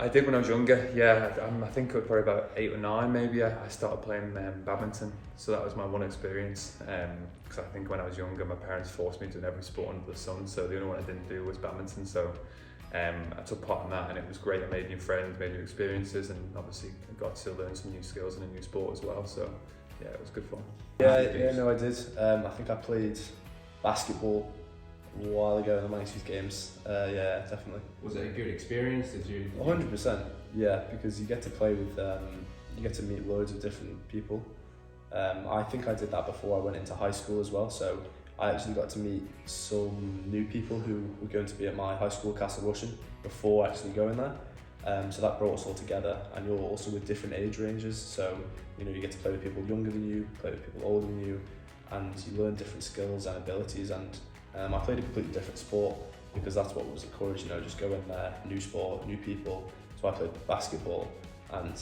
I did when I was younger, yeah. I think it was probably about 8 or 9 maybe. I started playing badminton, so that was my one experience. Because I think when I was younger, my parents forced me to do every sport under the sun, so the only one I didn't do was badminton. So I took part in that, and it was great. I made new friends, made new experiences, and obviously got to learn some new skills in a new sport as well. So yeah, it was good fun. Yeah, no, I did. I think I played basketball a while ago in the Manchester Games. Yeah, definitely. Was it a good experience? Did you? 100%. Yeah, because you get to play with, you get to meet loads of different people. I think I did that before I went into high school as well. So I actually got to meet some new people who were going to be at my high school, Castle Rushen, before actually going there. So that brought us all together, and you're also with different age ranges. So you know, you get to play with people younger than you, play with people older than you, and you learn different skills and abilities. And I played a completely different sport because that's what was encouraged. You know, just go in there, new sport, new people. So I played basketball, and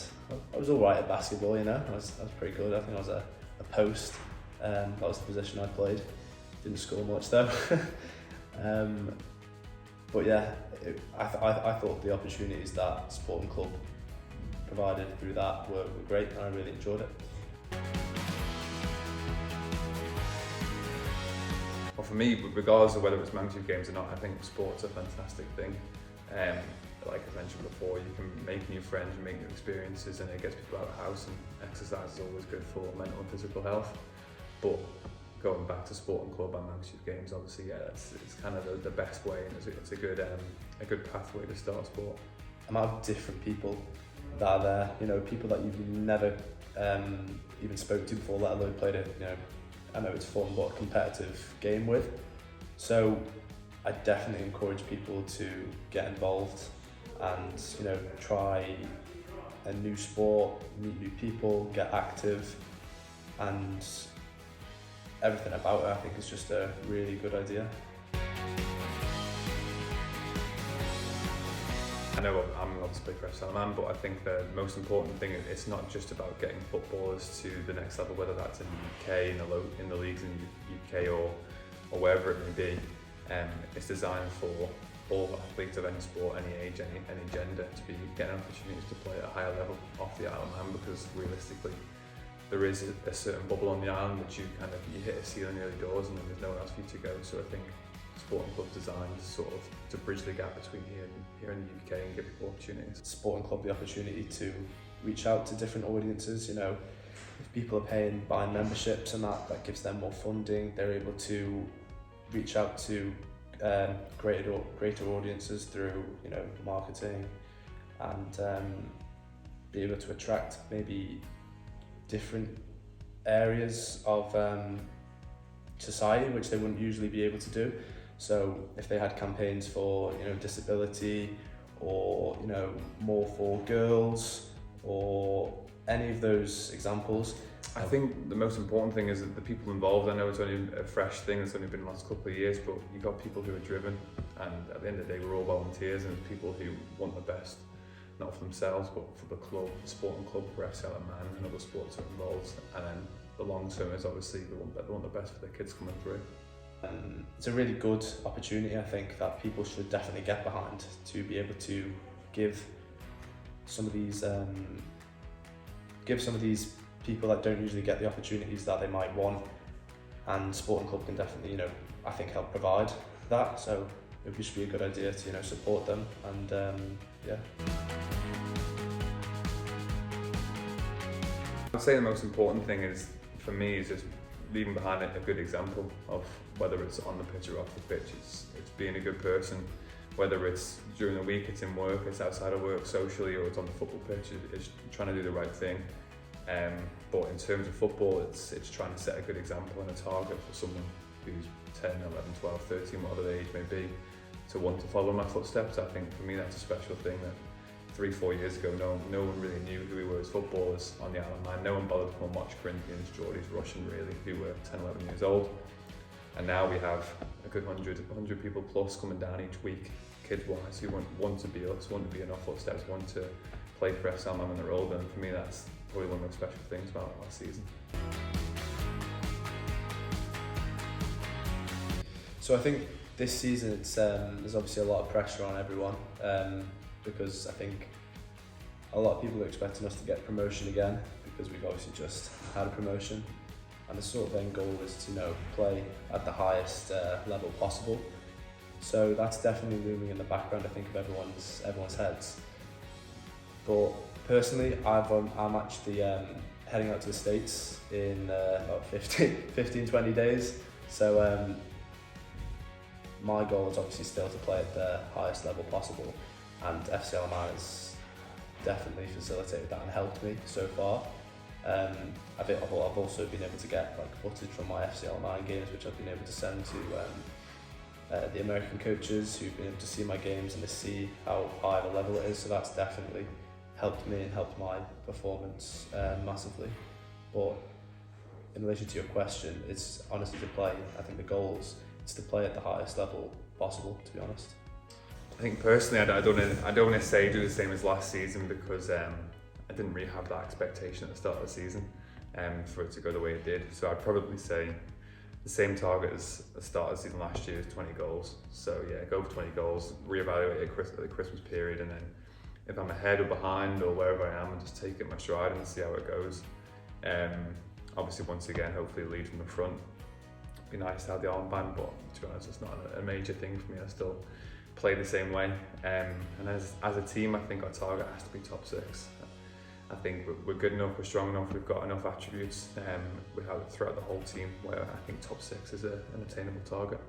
I was all right at basketball. You know, I was pretty good. I think I was a post. That was the position I played. Didn't score much though. But yeah, I thought the opportunities that Sporting Club provided through that were great, and I really enjoyed it. Well, for me, regardless of whether it's Manchester Games or not, I think sport's a fantastic thing. Like I mentioned before, you can make new friends, you make new experiences, and it gets people out of the house, and exercise is always good for mental and physical health. But going back to Sporting Club and Manchester Games, obviously, yeah, it's kind of the best way, and it's a good pathway to start sport. Amount of different people that are there, you know, people that you've never even spoken to before, let alone played a, you know, I know it's fun but a competitive game with. So I definitely encourage people to get involved and, you know, try a new sport, meet new people, get active, and everything about it I think is just a really good idea. I know I'm obviously a professional man, but I think the most important thing is it's not just about getting footballers to the next level, whether that's in the UK, in the leagues in the UK or wherever it may be. It's designed for all athletes of any sport, any age, any gender, to be getting opportunities to play at a higher level off the Isle of Man, because realistically there is a certain bubble on the island that you hit a ceiling near the doors and then there's nowhere else for you to go. So I think Sporting Club designed to bridge the gap between here in the UK and give people opportunities. Sporting Club the opportunity to reach out to different audiences. You know, if people are buying memberships and that gives them more funding, they're able to reach out to greater audiences through, you know, marketing, and be able to attract maybe different areas of society which they wouldn't usually be able to do. So if they had campaigns for, you know, disability, or, you know, more for girls, or any of those examples. I think the most important thing is that the people involved. I know it's only a fresh thing, it's only been the last couple of years, but you've got people who are driven, and at the end of the day we're all volunteers, and people who want the best, not for themselves but for the club, the Sporting Club, for FC Isle of Man and other sports are involved. And then the long term is obviously they want the best for their kids coming through. It's a really good opportunity, I think, that people should definitely get behind, to be able to give some of these people that don't usually get the opportunities that they might want, and Sporting Club can definitely, you know, I think help provide that. So it would just be a good idea to, you know, support them, and yeah. I'd say the most important thing is, for me, is just leaving behind a good example of, whether it's on the pitch or off the pitch. It's being a good person, whether it's during the week, it's in work, it's outside of work, socially, or it's on the football pitch. It's trying to do the right thing. But in terms of football, it's trying to set a good example and a target for someone who's 10, 11, 12, 13, whatever the age may be, to want to follow my footsteps. I think for me that's a special thing, that 3-4 years ago no one really knew who we were as footballers on the Isle of Man. No one bothered to come and watch Corinthians, Geordies, Russian really, who were 10, 11 years old. And now we have a good 100 people plus coming down each week, kids-wise, who want to be us, want to be in our footsteps, want to play for FC Isle of Man when they're older. And for me that's probably one of the special things about last season. So I think this season there's obviously a lot of pressure on everyone, because I think a lot of people are expecting us to get promotion again because we've obviously just had a promotion, and the sort of end goal is to play at the highest level possible. So that's definitely looming in the background, I think, of everyone's heads. But personally, I'm actually heading out to the States in about 15-20 days. So my goal is obviously still to play at the highest level possible, and FC Alkmaar has definitely facilitated that and helped me so far. I've also been able to get footage from my FC Alkmaar games, which I've been able to send to the American coaches who've been able to see my games and to see how high of a level it is. So that's definitely helped me and helped my performance massively. But in relation to your question, it's honestly to play. I think the goal is to play at the highest level possible, to be honest. I think personally, I don't want to say do the same as last season, because I didn't really have that expectation at the start of the season for it to go the way it did. So I'd probably say the same target as the start of the season last year is 20 goals. So yeah, go for 20 goals, reevaluate at the Christmas period, and then if I'm ahead or behind or wherever I am, just take it in my stride and see how it goes. Obviously, once again, hopefully lead from the front. It'd be nice to have the armband, but to be honest, it's not a major thing for me. I still play the same way. And as a team, I think our target has to be top 6. I think we're good enough, we're strong enough, we've got enough attributes we have it throughout the whole team, where I think top 6 is an attainable target.